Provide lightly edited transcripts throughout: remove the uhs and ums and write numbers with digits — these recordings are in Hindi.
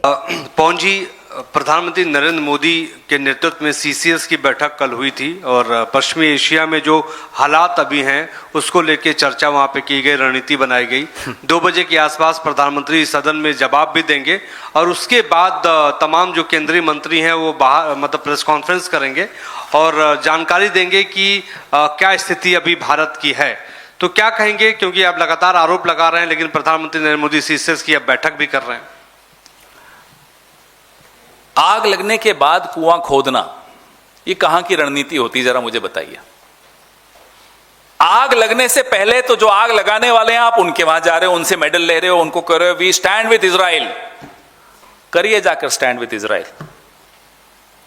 पवन जी, प्रधानमंत्री नरेंद्र मोदी के नेतृत्व में सीसीएस की बैठक कल हुई थी और पश्चिमी एशिया में जो हालात अभी हैं उसको लेकर चर्चा वहां पे की गई, रणनीति बनाई गई। 2 बजे के आसपास प्रधानमंत्री सदन में जवाब भी देंगे और उसके बाद तमाम जो केंद्रीय मंत्री हैं वो बाहर मतलब प्रेस कॉन्फ्रेंस करेंगे और जानकारी देंगे कि क्या स्थिति अभी भारत की है। तो क्या कहेंगे, क्योंकि आप लगातार आरोप लगा रहे हैं लेकिन प्रधानमंत्री नरेंद्र मोदी सीसीएस की अब बैठक भी कर रहे हैं। आग लगने के बाद कुआं खोदना, ये कहां की रणनीति होती है, जरा मुझे बताइए। आग लगने से पहले तो जो आग लगाने वाले हैं आप उनके वहां जा रहे हो, उनसे मेडल ले रहे हो, उनको कह रहे हो वी स्टैंड विद इजराइल। करिए जाकर स्टैंड विद इजराइल,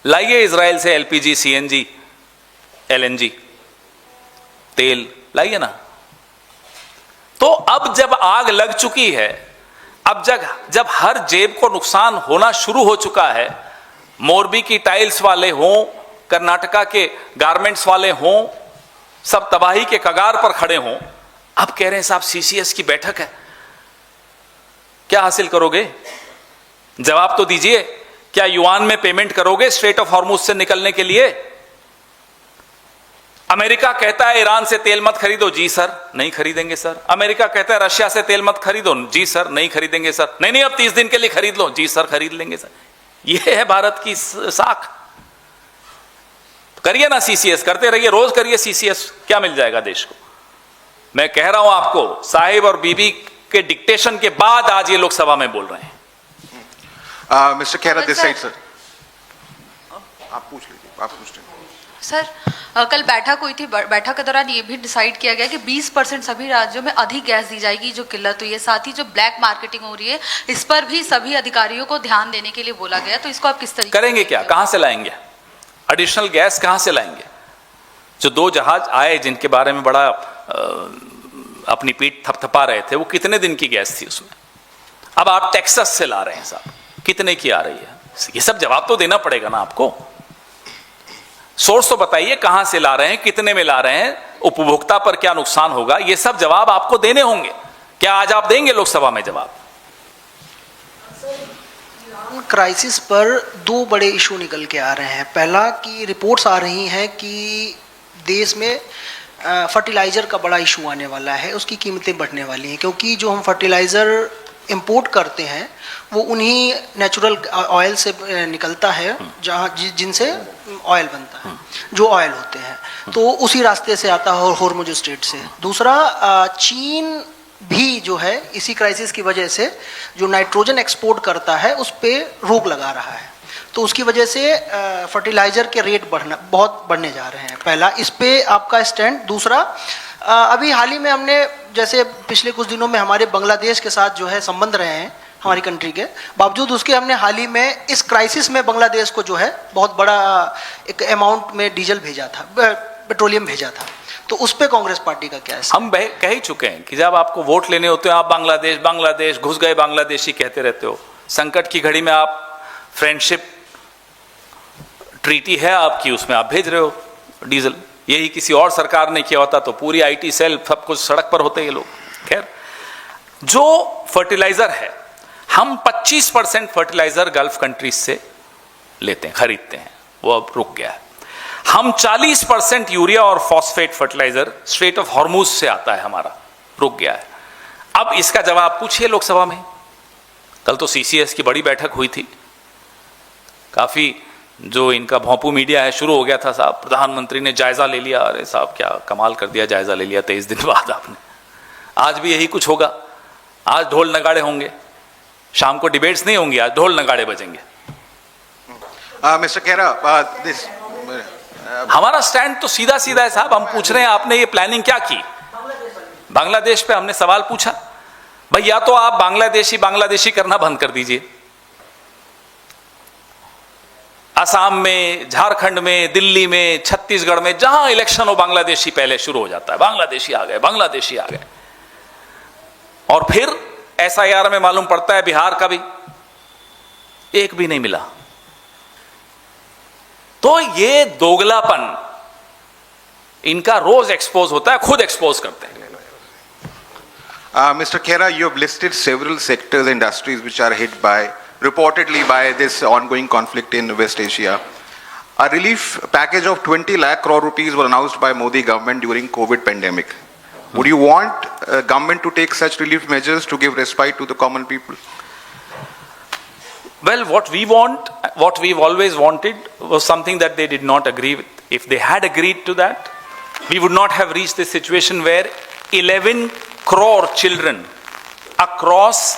लाइए इजराइल से एलपीजी, सीएनजी, एलएनजी तेल लाइए ना। तो अब जब आग लग चुकी है, अब जब हर जेब को नुकसान होना शुरू हो चुका है, मोरबी की टाइल्स वाले हों, कर्नाटका के गारमेंट्स वाले हों, सब तबाही के कगार पर खड़े हों, अब कह रहे हैं साहब सीसीएस की बैठक है। क्या हासिल करोगे? जवाब तो दीजिए। क्या युआन में पेमेंट करोगे स्ट्रेट ऑफ हॉर्मुज से निकलने के लिए? अमेरिका कहता है ईरान से तेल मत खरीदो, जी सर नहीं खरीदेंगे सर। अमेरिका कहता है रशिया से तेल मत खरीदो, जी सर नहीं खरीदेंगे सर। नहीं अब 30 दिन के लिए खरीद लो, जी सर खरीद लेंगे सर। यह है भारत की साख। करिए ना सीसीएस, करते रहिए, रोज करिए सीसीएस, क्या मिल जाएगा देश को। मैं कह रहा हूं आपको, साहिब और बीबी के डिक्टेशन के बाद आज ये लोकसभा में बोल रहे हैं। Mister Khera this side sir, आप पूछ लीजिए, आप पूछ लीजिए। सर, कल बैठक हुई थी, बैठक के दौरान ये भी डिसाइड किया गया कि 20% सभी राज्यों में अधिक गैस दी जाएगी जो किल्लत हुई है। साथ ही जो ब्लैक मार्केटिंग हो रही है इस पर भी सभी अधिकारियों को ध्यान देने के लिए बोला गया। तो इसको आप किस तरीके करेंगे? क्या, कहां से लाएंगे एडिशनल गैस, कहां से लाएंगे? जो 2 जहाज आए जिनके बारे में बड़ा अपनी पीठ थपथपा रहे थे, वो कितने दिन की गैस थी उसमें? अब आप टेक्सास से ला रहे हैं साहब, कितने की आ रही है? ये सब जवाब तो देना पड़ेगा ना आपको। सोर्स तो बताइए, कहां से ला रहे हैं, कितने में ला रहे हैं, उपभोक्ता पर क्या नुकसान होगा, ये सब जवाब आपको देने होंगे। क्या आज आप देंगे लोकसभा में जवाब? क्राइसिस पर 2 बड़े इशू निकल के आ रहे हैं। पहला कि रिपोर्ट्स आ रही हैं कि देश में फर्टिलाइज़र का बड़ा इशू आने वाला है, उसकी कीमतें बढ़ने वाली हैं, क्योंकि जो हम फर्टिलाइज़र इंपोर्ट करते हैं वो उन्हीं नेचुरल ऑयल से निकलता है जहाँ जिनसे ऑयल बनता है, जो ऑयल होते हैं, तो उसी रास्ते से आता है होर्मुज स्ट्रेट से। दूसरा, चीन भी जो है इसी क्राइसिस की वजह से जो नाइट्रोजन एक्सपोर्ट करता है उस पर रोक लगा रहा है, तो उसकी वजह से फर्टिलाइज़र के रेट बहुत बढ़ने जा रहे हैं। पहला, इस पे आपका स्टैंड। दूसरा, अभी हाल ही में हमने, जैसे पिछले कुछ दिनों में हमारे बांग्लादेश के साथ जो है संबंध रहे हैं हमारी कंट्री के, बावजूद उसके हमने हाल ही में इस क्राइसिस में बांग्लादेश को जो है बहुत बड़ा एक अमाउंट में डीजल भेजा था, पेट्रोलियम भेजा था। तो उस पे कांग्रेस पार्टी का क्या है? हम कह ही चुके हैं कि जब आपको वोट लेने होते हैं आप बांग्लादेश घुस गए, बांग्लादेशी कहते रहते हो। संकट की घड़ी में आप फ्रेंडशिप ट्रीटी है आपकी, उसमें आप भेज रहे हो डीजल। यही किसी और सरकार ने किया होता तो पूरी आईटी सेल सब कुछ सड़क पर होते ये लोग। खैर, जो फर्टिलाइजर है, हम 25% फर्टिलाइजर गल्फ कंट्रीज से लेते हैं, खरीदते हैं, वो अब रुक गया है। हम 40% यूरिया और phosphate fertilizer strait of Hormuz से आता है हमारा, रुक गया है। अब इसका जवाब पूछिए लोकसभा में। कल तो सीसीएस की बड़ी बैठक हुई थी, काफी जो इनका भोंपू मीडिया है शुरू हो गया था साहब, प्रधानमंत्री ने जायजा ले लिया। अरे साहब क्या कमाल कर दिया, जायजा ले लिया 23 दिन बाद आपने। आज भी यही कुछ होगा, आज ढोल नगाड़े होंगे, शाम को डिबेट्स नहीं होंगी, आज ढोल नगाड़े बजेंगे। मिस्टर खेरा, दिस हमारा स्टैंड तो सीधा सीधा है साहब। हम पूछ रहे हैं आपने ये प्लानिंग क्या की? बांग्लादेश पे हमने सवाल पूछा, भाई या तो आप बांग्लादेशी करना बंद कर दीजिए। असम में, झारखंड में, दिल्ली में, छत्तीसगढ़ में, जहां इलेक्शन हो बांग्लादेशी पहले शुरू हो जाता है, बांग्लादेशी आ गए। और फिर एसआईआर में मालूम पड़ता है बिहार का भी एक भी नहीं मिला। तो ये दोगलापन इनका रोज एक्सपोज होता है, खुद एक्सपोज करते हैं। Mr. Khera, you have listed several sectors, industries which are hit by reportedly by this ongoing conflict in West Asia. A relief package of 20 lakh crore rupees was announced by Modi government during COVID pandemic. Would you want government to take such relief measures to give respite to the common people? Well, what we've always wanted was something that they did not agree with. If they had agreed to that, we would not have reached this situation where 11 crore children across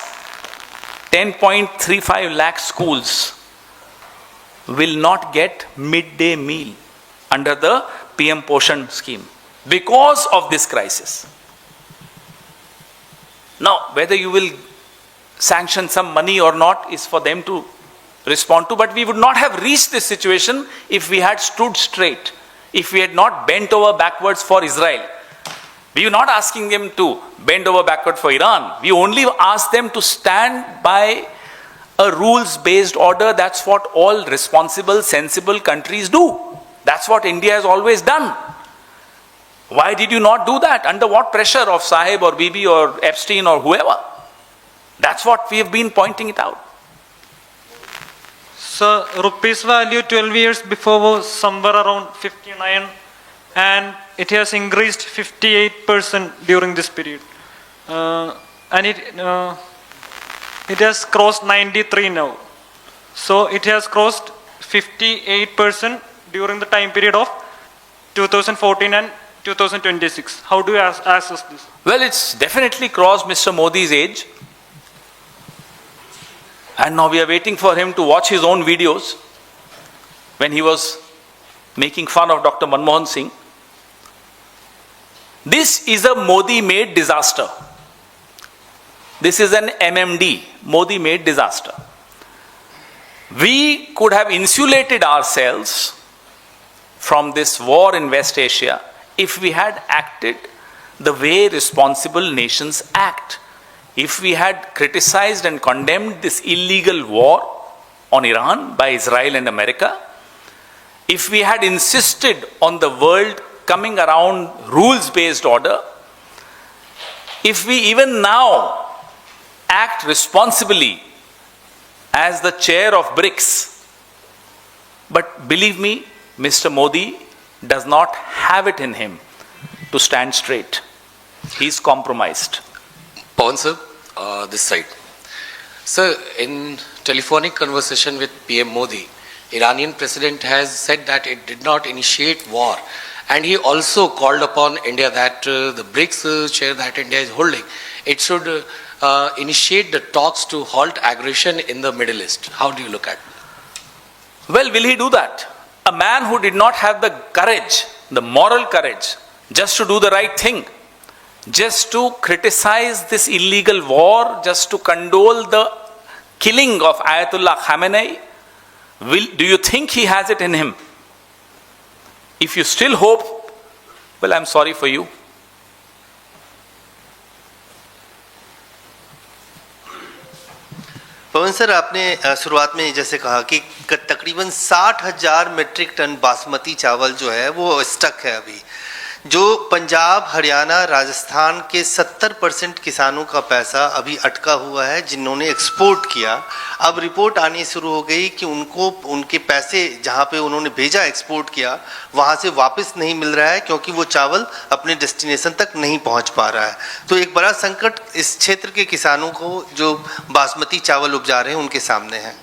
10.35 lakh schools will not get midday meal under the PM Poshan scheme because of this crisis. Now, whether you will sanction some money or not is for them to respond to, but we would not have reached this situation if we had stood straight, if we had not bent over backwards for Israel. We were not asking them to bend over backward for Iran. We only asked them to stand by a rules-based order. That's what all responsible, sensible countries do. That's what India has always done. Why did you not do that? Under what pressure of Sahib or Bibi or Epstein or whoever? That's what we have been pointing it out. So rupees value 12 years before was somewhere around 59 and it has increased 58% during this period. And it has crossed 93 now. So it has crossed 58% during the time period of 2014 and 2026. How do you assess this? Well, it's definitely crossed Mr. Modi's age. And now we are waiting for him to watch his own videos when he was making fun of Dr. Manmohan Singh. This is a Modi-made disaster. This is an MMD, Modi-made disaster. We could have insulated ourselves from this war in West Asia if we had acted the way responsible nations act. If we had criticized and condemned this illegal war on Iran by Israel and America, if we had insisted on the world coming around rules-based order, if we even now act responsibly as the chair of BRICS, but believe me, Mr. Modi does not have it in him to stand straight. He's compromised. Pawan sir, this side. Sir, in telephonic conversation with PM Modi, Iranian president has said that it did not initiate war, and he also called upon India that the BRICS chair that India is holding, it should initiate the talks to halt aggression in the Middle East. How do you look at it? Well, will he do that? A man who did not have the courage, the moral courage, just to do the right thing, just to criticize this illegal war, just to condole the killing of Ayatollah Khamenei, do you think he has it in him? If you still hope, well, I'm sorry for you. Pawan sir, आपने शुरुआत में जैसे कहा कि तकरीबन 60,000 मीट्रिक टन बासमती चावल जो है वो स्टक है अभी, जो पंजाब, हरियाणा, राजस्थान के 70% किसानों का पैसा अभी अटका हुआ है जिन्होंने एक्सपोर्ट किया। अब रिपोर्ट आनी शुरू हो गई कि उनको उनके पैसे जहां पे उन्होंने भेजा एक्सपोर्ट किया वहां से वापस नहीं मिल रहा है क्योंकि वो चावल अपने डेस्टिनेशन तक नहीं पहुंच पा रहा है। तो एक बड़ा संकट इस क्षेत्र के किसानों को जो बासमती चावल उपजा रहे हैं उनके सामने है।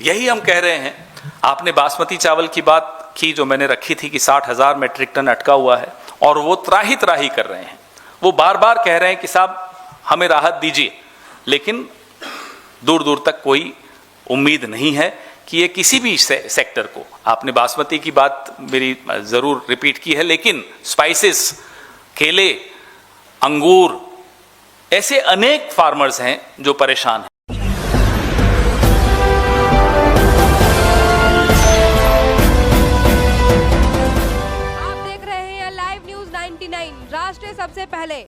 यही हम कह रहे हैं। आपने बासमती चावल की बात की जो मैंने रखी थी कि 60,000 मीट्रिक टन अटका हुआ है और वो त्राही त्राही कर रहे हैं। वो बार बार कह रहे हैं कि साहब हमें राहत दीजिए, लेकिन दूर दूर तक कोई उम्मीद नहीं है कि ये किसी भी सेक्टर को, आपने बासमती की बात मेरी ज़रूर रिपीट की है, लेकिन स्पाइसेस, केले, अंगूर, ऐसे अनेक फार्मर्स हैं जो परेशान हैं। आप देख रहे हैं लाइव न्यूज 99, राष्ट्र सबसे पहले।